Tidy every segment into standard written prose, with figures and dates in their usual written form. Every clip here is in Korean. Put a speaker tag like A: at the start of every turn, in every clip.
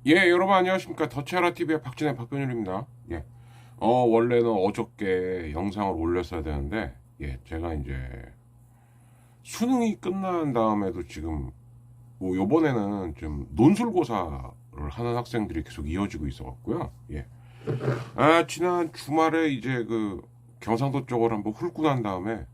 A: 예, 여러분 안녕하십니까. 더치아라TV의 박진애 박근일입니다. 예. 원래는 어저께 영상을 올렸어야 되는데, 예, 제가 이제 수능이 끝난 다음에도 지금, 뭐, 요번에는 좀 논술고사를 하는 학생들이 계속 이어지고 있어갖고요. 예. 지난 주말에 이제 그 경상도 쪽을 한번 훑고 난 다음에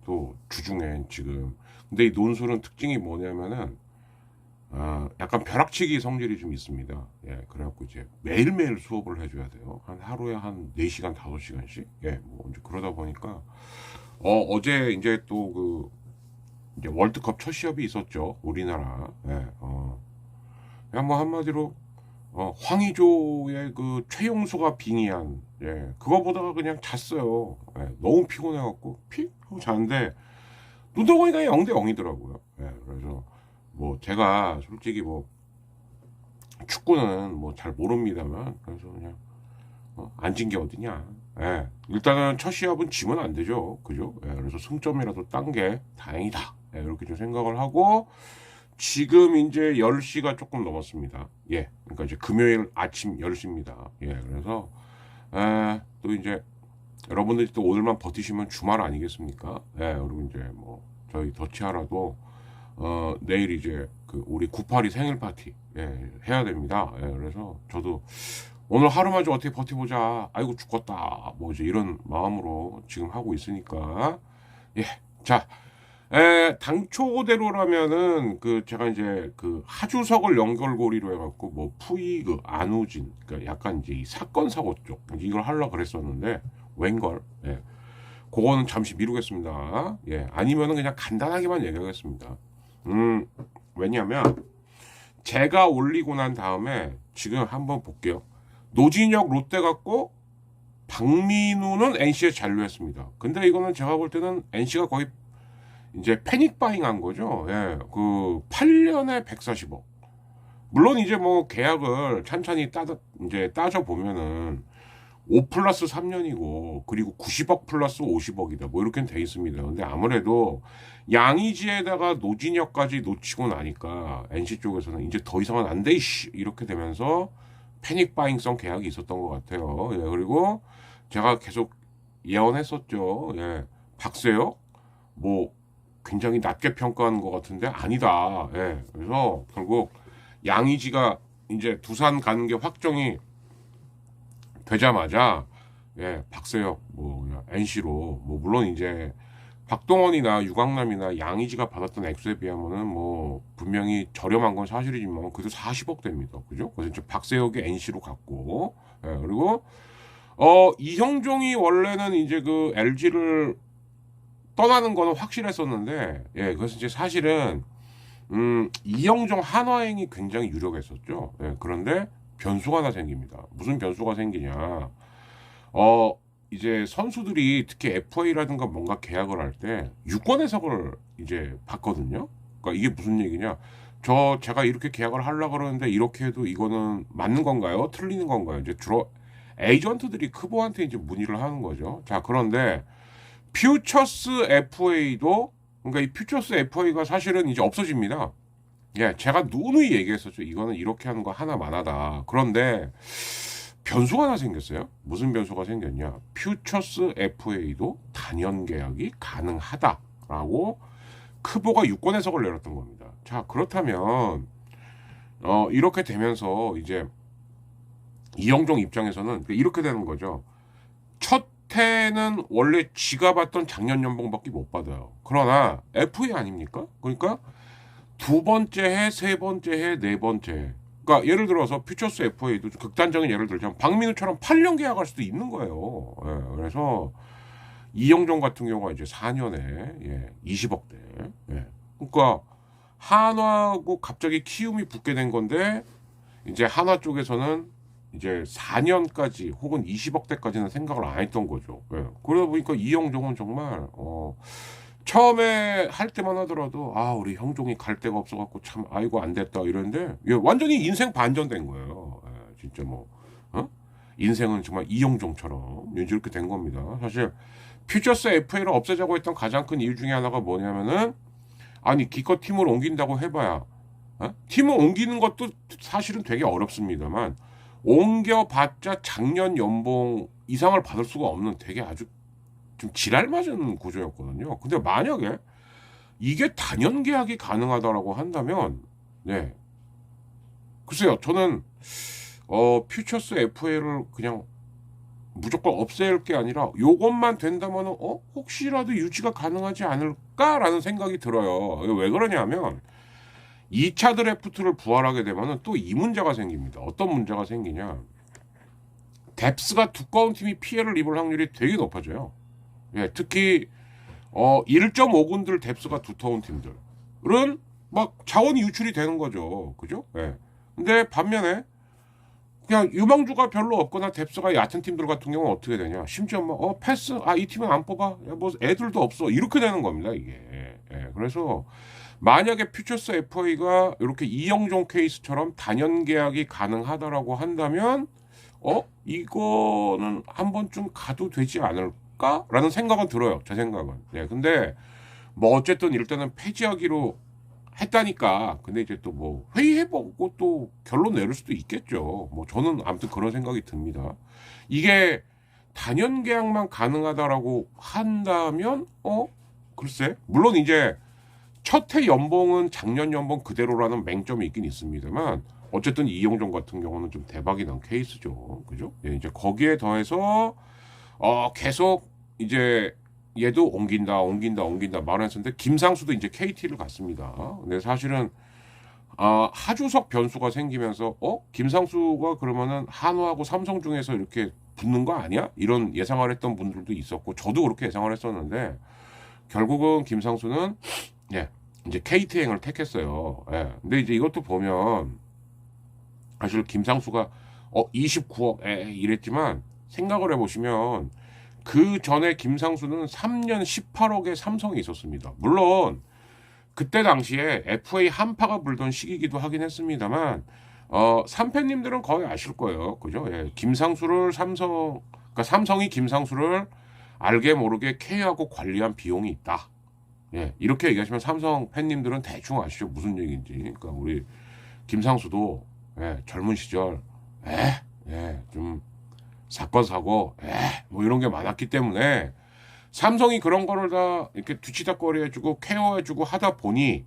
A: 또 주중엔 지금, 근데 이 논술은 특징이 뭐냐면은, 약간 벼락치기 성질이 좀 있습니다. 예, 그래갖고 이제 매일매일 수업을 해줘야 돼요. 하루에 한 4시간, 5시간씩. 예, 뭐 이제 그러다 보니까, 어제 이제 또 이제 월드컵 첫 시합이 있었죠. 우리나라. 예, 그냥 뭐 한마디로, 황의조의 그 최용수가 빙의한, 예, 그거 보다가 그냥 잤어요. 예, 너무 피곤해갖고, 픽! 하고 잤는데, 눈 떠 보니까 0대 0이더라고요. 예, 그래서, 뭐 제가 솔직히 뭐 축구는 뭐 잘 모릅니다만 그래서 그냥 안 진 게 어디냐. 예, 일단은 첫 시합은 지면 안 되죠, 그죠? 예, 그래서 승점이라도 딴 게 다행이다. 예, 이렇게 좀 생각을 하고 지금 이제 10시가 조금 넘었습니다. 예, 그러니까 이제 금요일 아침 10시입니다. 예, 그래서 또 이제 여러분들이 또 오늘만 버티시면 주말 아니겠습니까? 예, 그리고 이제 뭐 저희 더치하라도 내일 이제 우리 982 생일 파티, 예, 해야 됩니다. 예, 그래서 저도 오늘 하루만 좀 어떻게 버텨보자. 아이고, 죽겠다. 뭐 이제 이런 마음으로 지금 하고 있으니까. 예. 자, 당초대로라면은 제가 이제 하주석을 연결고리로 해갖고 뭐 푸이그, 안우진, 그러니까 약간 이제 이 사건 사고 쪽 이걸 하려고 그랬었는데 웬걸. 예. 그거는 잠시 미루겠습니다. 예. 아니면은 그냥 간단하게만 얘기하겠습니다. 왜냐면 제가 올리고 난 다음에 지금 한번 볼게요. 노진혁 롯데 갖고 박민우는 NC에 잔류했습니다. 근데 이거는 제가 볼 때는 NC가 거의 이제 패닉 바잉 한 거죠. 예. 8년에 140억. 물론 이제 뭐 계약을 찬찬히 따져 보면은 5 플러스 3년이고 그리고 90억 플러스 50억이다. 뭐 이렇게 돼 있습니다. 근데 아무래도 양의지에다가 노진혁까지 놓치고 나니까 NC 쪽에서는 이제 더 이상은 안 돼, 이씨, 이렇게 되면서 패닉 바잉성 계약이 있었던 것 같아요. 예, 그리고 제가 계속 예언했었죠. 예, 박세혁 뭐 굉장히 낮게 평가하는 것 같은데 아니다. 예, 그래서 결국 양의지가 이제 두산 가는 게 확정이 되자마자, 예, 박세혁 뭐 NC로 뭐 물론 이제 박동원이나 유강남이나 양의지가 받았던 액수에 비하면은 뭐 분명히 저렴한 건 사실이지만 그래도 40억 됩니다. 그죠? 그래서 이제 박세혁이 NC로 갔고, 예, 그리고 이형종이 원래는 이제 LG를 떠나는 거는 확실했었는데, 예, 그래서 이제 사실은 이형종 한화행이 굉장히 유력했었죠. 예, 그런데 변수가 하나 생깁니다. 무슨 변수가 생기냐? 이제 선수들이 특히 FA라든가 뭔가 계약을 할 때 유권 해석을 이제 받거든요. 그러니까 이게 무슨 얘기냐? 제가 이렇게 계약을 하려고 그러는데 이렇게 해도 이거는 맞는 건가요? 틀리는 건가요? 이제 주로 에이전트들이 크보한테 이제 문의를 하는 거죠. 자, 그런데 퓨처스 FA도, 그러니까 이 퓨처스 FA가 사실은 이제 없어집니다. 예, 제가 누누이 얘기했었죠. 이거는 이렇게 하는 거 하나만하다. 그런데 변수가 하나 생겼어요. 무슨 변수가 생겼냐? 퓨처스 FA도 단연 계약이 가능하다라고 크보가 유권 해석을 내렸던 겁니다. 자, 그렇다면 이렇게 되면서 이제 이영종 입장에서는 이렇게 되는 거죠. 첫 해는 원래 지가 받던 작년 연봉밖에 못 받아요. 그러나 FA 아닙니까? 그러니까 두 번째 해, 세 번째 해, 네 번째 해. 그러니까 예를 들어서 퓨처스 FA도 극단적인 예를 들자면 박민우처럼 8년 계약할 수도 있는 거예요. 예, 그래서 이영종 같은 경우가 이제 4년에 20억대. 예. 그러니까 한화하고 갑자기 키움이 붙게 된 건데 이제 한화 쪽에서는 이제 4년까지 혹은 20억대까지는 생각을 안 했던 거죠. 예. 그러다 보니까 이영종은 정말 처음에 할 때만 하더라도 우리 형종이 갈 데가 없어갖고 참 아이고 안 됐다 이러는데 완전히 인생 반전된 거예요. 예, 진짜 뭐 인생은 정말 이영종처럼 이렇게 된 겁니다. 사실 퓨처스 FA를 없애자고 했던 가장 큰 이유 중에 하나가 뭐냐면은 아니 기껏 팀을 옮긴다고 해봐야 팀을 옮기는 것도 사실은 되게 어렵습니다만 옮겨봤자 작년 연봉 이상을 받을 수가 없는 되게 아주 좀 지랄 맞은 구조였거든요. 근데 만약에 이게 단연 계약이 가능하다라고 한다면 글쎄요 저는 퓨처스 FA를 그냥 무조건 없앨 게 아니라 요것만 된다면 혹시라도 유지가 가능하지 않을까라는 생각이 들어요. 왜 그러냐면 2차 드래프트를 부활하게 되면 또 이 문제가 생깁니다. 어떤 문제가 생기냐. 뎁스가 두꺼운 팀이 피해를 입을 확률이 되게 높아져요. 특히 1.5군들 뎁스가 두터운 팀들은 막 자원이 유출이 되는 거죠. 그죠? 근데 반면에 그냥 유망주가 별로 없거나 뎁스가 얕은 팀들 같은 경우는 어떻게 되냐. 심지어 뭐 패스 이 팀은 안 뽑아. 뭐 애들도 없어. 이렇게 되는 겁니다. 이게. 그래서 만약에 퓨처스 FA가 이렇게 이영종 케이스처럼 단연 계약이 가능하다라고 한다면 이거는 한 번쯤 가도 되지 않을까라는 생각은 들어요. 제 생각은. 근데 뭐 어쨌든 일단은 폐지하기로 했다니까. 근데 이제 또 뭐 회의해보고 또 결론 내릴 수도 있겠죠. 뭐 저는 아무튼 그런 생각이 듭니다. 이게 단연 계약만 가능하다라고 한다면 글쎄 물론 이제 첫 해 연봉은 작년 연봉 그대로라는 맹점이 있긴 있습니다만 어쨌든 이영종 같은 경우는 좀 대박이 난 케이스죠. 그죠? 이제 거기에 더해서 계속 이제 얘도 옮긴다 말했었는데 김상수도 이제 KT를 갔습니다. 근데 사실은 하주석 변수가 생기면서 김상수가 그러면은 한화하고 삼성 중에서 이렇게 붙는 거 아니야? 이런 예상을 했던 분들도 있었고 저도 그렇게 예상을 했었는데 결국은 김상수는 이제 KT행을 택했어요. 근데 이제 이것도 보면 사실 김상수가 29억 이랬지만 생각을 해보시면 그 전에 김상수는 3년 18억의 삼성이 있었습니다. 물론 그때 당시에 FA 한파가 불던 시기이기도 하긴 했습니다만 삼팬님들은 거의 아실 거예요. 그죠? 김상수를 그러니까 삼성이 김상수를 알게 모르게 케어하고 관리한 비용이 있다. 이렇게 얘기하시면 삼성 팬님들은 대충 아시죠? 무슨 얘기인지. 그러니까 우리 김상수도 젊은 시절 좀 사건 사고 뭐 이런 게 많았기 때문에 삼성이 그런 거를 다 이렇게 뒤치다거리 해주고 케어해주고 하다 보니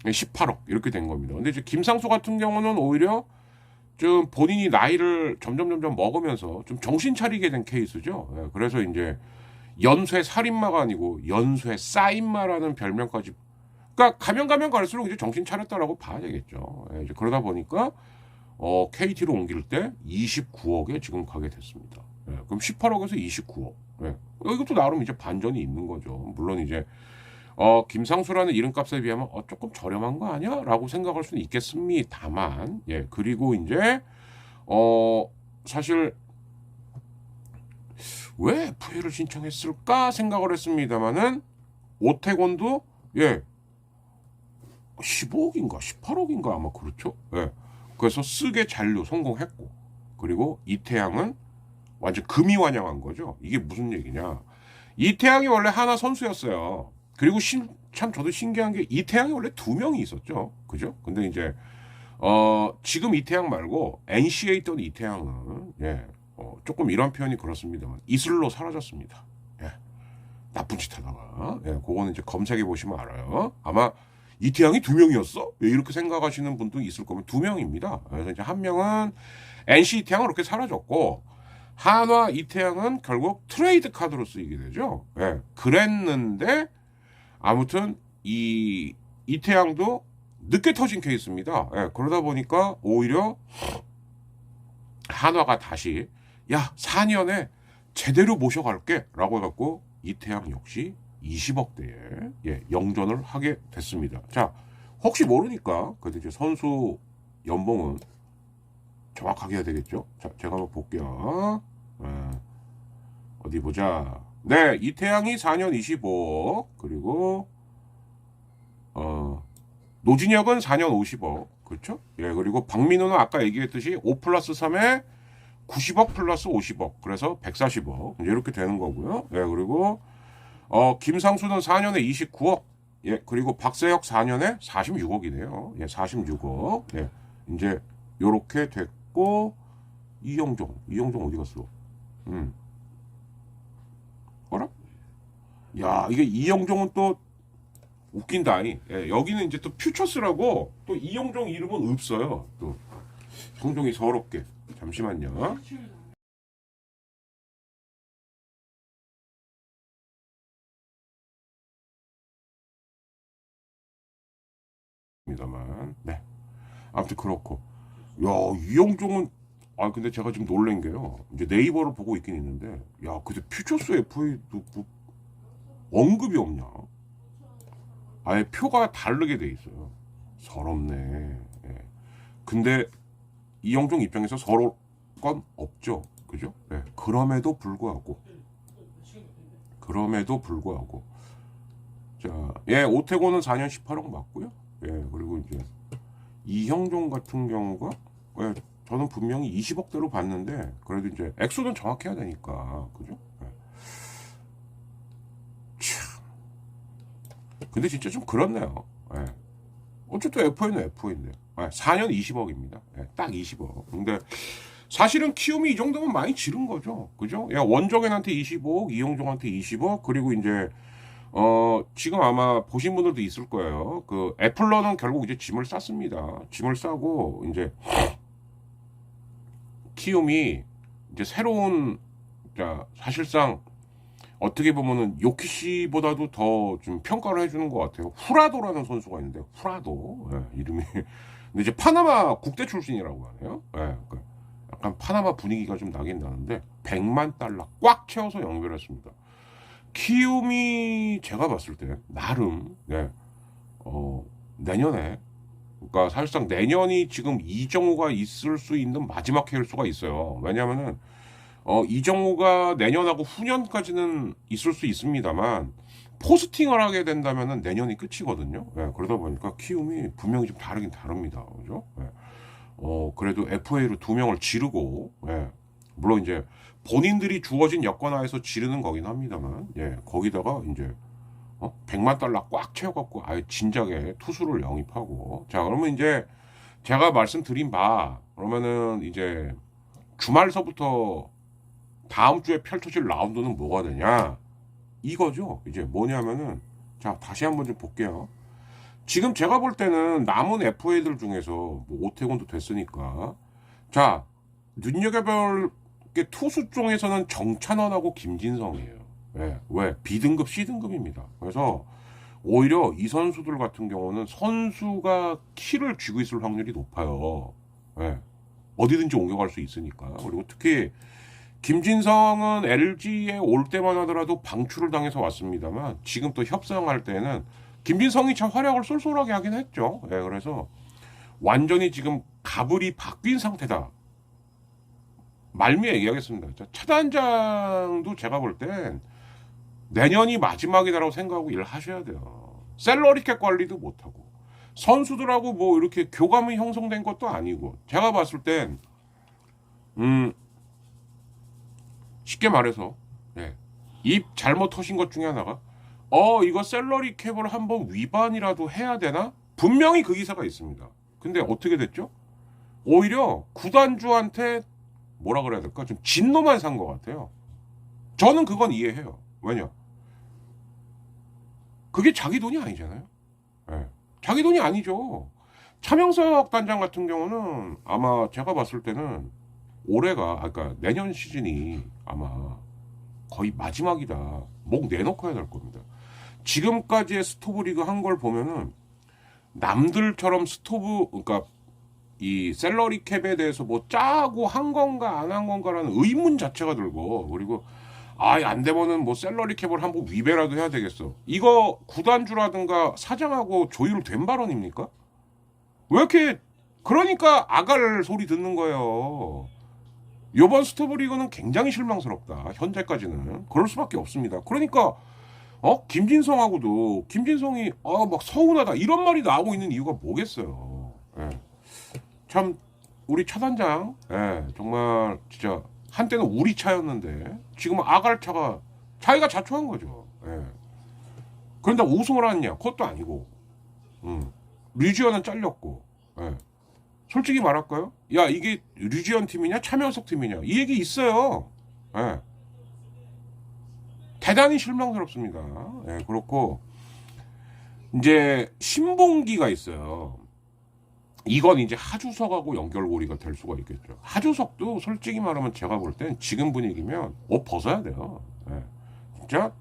A: 18억 이렇게 된 겁니다. 근데 이제 김상수 같은 경우는 오히려 좀 본인이 나이를 점점 먹으면서 좀 정신 차리게 된 케이스죠. 그래서 이제 연쇄 살인마가 아니고 연쇄 싸인마라는 별명까지. 그러니까 가면 갈수록 이제 정신 차렸다라고 봐야 되겠죠. 이제 그러다 보니까 KT로 옮길 때 29억에 지금 가게 됐습니다. 그럼 18억에서 29억. 이것도 나름 이제 반전이 있는 거죠. 물론 이제 김상수라는 이름값에 비하면 조금 저렴한 거 아니야? 라고 생각할 수는 있겠습니다만 그리고 이제 사실 왜 FA를 신청했을까 생각을 했습니다만은 오태곤도 15억인가 18억인가 아마 그렇죠. 그래서 쓰게 잔류 성공했고 그리고 이태양은 완전 금이환영한 거죠. 이게 무슨 얘기냐. 이태양이 원래 하나 선수였어요. 그리고 참 저도 신기한 게 이태양이 원래 2명이 있었죠. 그죠? 근데 이제 지금 이태양 말고 NC에 있던 이태양은 조금 이런 표현이 그렇습니다만 이슬로 사라졌습니다. 나쁜 짓 하다가 그거는 이제 검색해 보시면 알아요. 아마 이태양이 2명이었어? 이렇게 생각하시는 분도 있을 거면 2명입니다. 그래서 이제 한 명은 NC 이태양은 그렇게 사라졌고 한화 이태양은 결국 트레이드 카드로 쓰이게 되죠. 그랬는데 아무튼 이 이태양도 늦게 터진 케이스입니다. 그러다 보니까 오히려 한화가 다시 4년에 제대로 모셔갈게 라고 해갖고 이태양 역시 20억대에 예, 영전을 하게 됐습니다. 자, 혹시 모르니까 그래도 이제 선수 연봉은 정확하게 해야 되겠죠. 자, 제가 한번 볼게요. 어디 보자. 네, 이태양이 4년 25억, 그리고 노진혁은 4년 50억, 그렇죠? 예, 그리고 박민호는 아까 얘기했듯이 5 플러스 3에 90억 플러스 50억, 그래서 140억 이렇게 되는 거고요. 예, 그리고 김상수는 4년에 29억, 예, 그리고 박세혁 4년에 46억이네요. 예, 46억. 예, 이제 요렇게 됐고 이영종 어디 갔어? 어라? 야, 이게 이영종은 또 웃긴다. 예, 여기는 이제 또 퓨처스라고 또 이영종 이름은 없어요. 또 성종이 서럽게. 잠시만요. 입니다만. 네. 아무튼 그렇고. 야, 이영종은 근데 제가 지금 놀란 게요. 이제 네이버를 보고 있긴 있는데 야, 근데 퓨처스 FA도 뭐 언급이 없냐? 아예 표가 다르게 돼 있어요. 서럽네. 예. 근데 이영종 입장에서 서러울 건 없죠. 그죠? 예. 그럼에도 불구하고 자, 예, 오태고는 4년 18억 맞고요. 예, 그리고 이제 이형종 같은 경우가 예, 저는 분명히 20억대로 봤는데 그래도 이제 액수는 정확해야 되니까 그죠? 예. 참. 근데 진짜 좀 그렇네요. 예. 어쨌든 FA는 FA인데 4년 20억입니다. 예, 딱 20억. 근데 사실은 키움이 이 정도면 많이 지른 거죠. 그죠? 야, 원정현한테 25억, 이영종한테 20억, 그리고 이제 지금 아마 보신 분들도 있을 거예요. 그 애플러는 결국 이제 짐을 쌌습니다. 짐을 싸고 이제 키움이 이제 새로운, 자, 사실상 어떻게 보면은 요키시보다도 더 좀 평가를 해주는 것 같아요. 후라도라는 선수가 있는데 후라도 이름이 근데 이제 파나마 국대 출신이라고 하네요. 그러니까 약간 파나마 분위기가 좀 나긴 나는데 100만 달러 꽉 채워서 영입했습니다. 키움이 제가 봤을 때 나름 내년에 그러니까 사실상 내년이 지금 이정우가 있을 수 있는 마지막 해일 수가 있어요. 왜냐하면은 이정우가 내년하고 후년까지는 있을 수 있습니다만 포스팅을 하게 된다면은 내년이 끝이거든요. 예, 그러다 보니까 키움이 분명히 좀 다르긴 다릅니다. 그죠? 예. 그래도 FA로 2명을 지르고, 예, 물론 이제 본인들이 주어진 여건 하에서 지르는 거긴 합니다만, 예, 거기다가 이제 100만 달러 꽉 채워갖고 아예 진작에 투수를 영입하고, 자, 그러면 이제 제가 말씀드린 바, 그러면은 이제 주말서부터 다음 주에 펼쳐질 라운드는 뭐가 되냐? 이거죠. 이제 뭐냐면은, 자, 다시 한번 좀 볼게요. 지금 제가 볼 때는 남은 FA들 중에서 뭐 오태곤도 됐으니까, 자, 눈여겨볼 게 투수 중에서는 정찬원하고 김진성이에요. 왜? B등급, C등급입니다. 그래서 오히려 이 선수들 같은 경우는 선수가 키를 쥐고 있을 확률이 높아요. 예. 어디든지 옮겨갈 수 있으니까. 그리고 특히 김진성은 LG에 올 때만 하더라도 방출을 당해서 왔습니다만 지금 또 협상할 때는 김진성이 참 활약을 쏠쏠하게 하긴 했죠. 예, 그래서 완전히 지금 가불이 바뀐 상태다. 말미에 얘기하겠습니다. 차단장도 제가 볼 땐 내년이 마지막이다라고 생각하고 일을 하셔야 돼요. 셀러리캡 관리도 못하고 선수들하고 뭐 이렇게 교감이 형성된 것도 아니고 제가 봤을 땐 쉽게 말해서 입 잘못 터신 것 중에 하나가 이거 셀러리 캡을 한번 위반이라도 해야 되나? 분명히 그 기사가 있습니다. 근데 어떻게 됐죠? 오히려 구단주한테 뭐라 그래야 될까? 좀 진노만 산 것 같아요. 저는 그건 이해해요. 왜냐? 그게 자기 돈이 아니잖아요. 자기 돈이 아니죠. 차명석 단장 같은 경우는 아마 제가 봤을 때는 올해가 그러니까 내년 시즌이 아마 거의 마지막이다. 목 내놓고 해야 될 겁니다. 지금까지의 스토브 리그 한 걸 보면은 남들처럼 그러니까 이 셀러리 캡에 대해서 뭐 짜고 한 건가 안 한 건가라는 의문 자체가 들고 그리고 아예 안 되면은 뭐 셀러리 캡을 한번 위배라도 해야 되겠어. 이거 구단주라든가 사장하고 조율 된 발언입니까? 왜 이렇게 그러니까 아갈 소리 듣는 거예요. 요번 스토브리그는 굉장히 실망스럽다. 현재까지는 그럴 수밖에 없습니다. 그러니까 김진성하고도 김진성이 막 서운하다 이런 말이 나오고 있는 이유가 뭐겠어요. 예. 참 우리 차단장 정말 진짜 한때는 우리 차였는데 지금은 아갈 차가 자기가 자초한 거죠. 예. 그런데 우승을 하느냐? 그것도 아니고 류지현은 잘렸고 예. 솔직히 말할까요? 야 이게 류지현 팀이냐 차명석 팀이냐 이 얘기 있어요. 예. 대단히 실망스럽습니다. 예, 그렇고 이제 신봉기가 있어요. 이건 이제 하주석하고 연결고리가 될 수가 있겠죠. 하주석도 솔직히 말하면 제가 볼 땐 지금 분위기면 옷 벗어야 돼요. 예. 진짜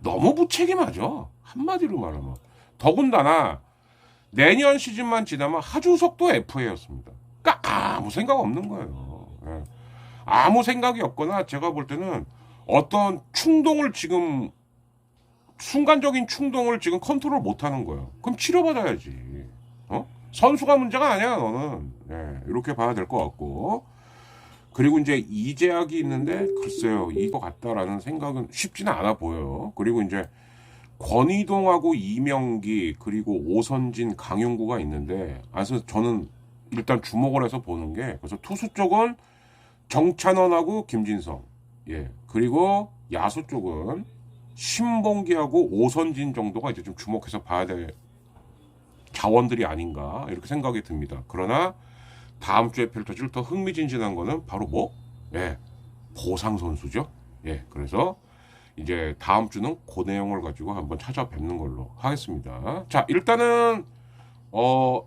A: 너무 무책임하죠. 한마디로 말하면. 더군다나 내년 시즌만 지나면 하주석도 FA였습니다. 그러니까 아무 생각 없는 거예요. 예. 아무 생각이 없거나 제가 볼 때는 어떤 충동을 지금 순간적인 충동을 지금 컨트롤 못하는 거예요. 그럼 치료받아야지. 선수가 문제가 아니야 너는. 이렇게 봐야 될 것 같고 그리고 이제 이재학이 있는데 글쎄요 이거 같다라는 생각은 쉽지는 않아 보여요. 그리고 이제 권희동하고 이명기 그리고 오선진 강용구가 있는데 그래서 저는 일단 주목을 해서 보는 게 그래서 투수 쪽은 정찬원하고 김진성 그리고 야수 쪽은 신봉기하고 오선진 정도가 이제 좀 주목해서 봐야 될 자원들이 아닌가 이렇게 생각이 듭니다. 그러나 다음 주에 펼쳐질 더 흥미진진한 거는 바로 보상 선수죠. 그래서 이제 다음 주는 그 내용을 가지고 한번 찾아뵙는 걸로 하겠습니다. 자, 일단은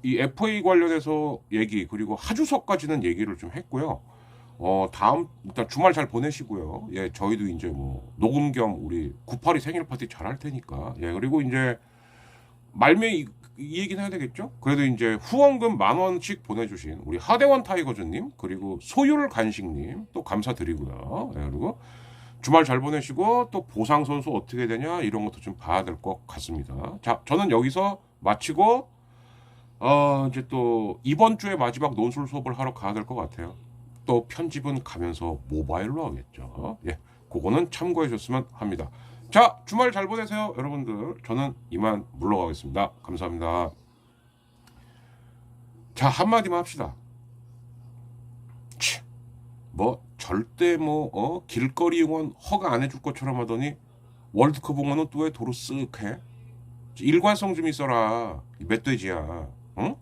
A: 이 FA 관련해서 얘기 그리고 하주석까지는 얘기를 좀 했고요. 다음 일단 주말 잘 보내시고요. 저희도 이제 뭐 녹음 겸 우리 982 생일 파티 잘 할 테니까. 그리고 이제 말매 이 얘기는 해야 되겠죠? 그래도 이제 후원금 10,000원씩 보내주신 우리 하대원 타이거즈님 그리고 소율 간식님 또 감사드리고요. 그리고 주말 잘 보내시고 또 보상 선수 어떻게 되냐 이런 것도 좀 봐야 될 것 같습니다. 자, 저는 여기서 마치고 이제 또 이번 주에 마지막 논술 수업을 하러 가야 될 것 같아요. 또 편집은 가면서 모바일로 하겠죠. 그거는 참고해 줬으면 합니다. 자, 주말 잘 보내세요, 여러분들. 저는 이만 물러가겠습니다. 감사합니다. 자, 한마디만 합시다. 절대 길거리 응원 허가 안 해줄 것처럼 하더니 월드컵 응원은 또 왜 도로 쓱 해? 일관성 좀 있어라. 이 멧돼지야. 응?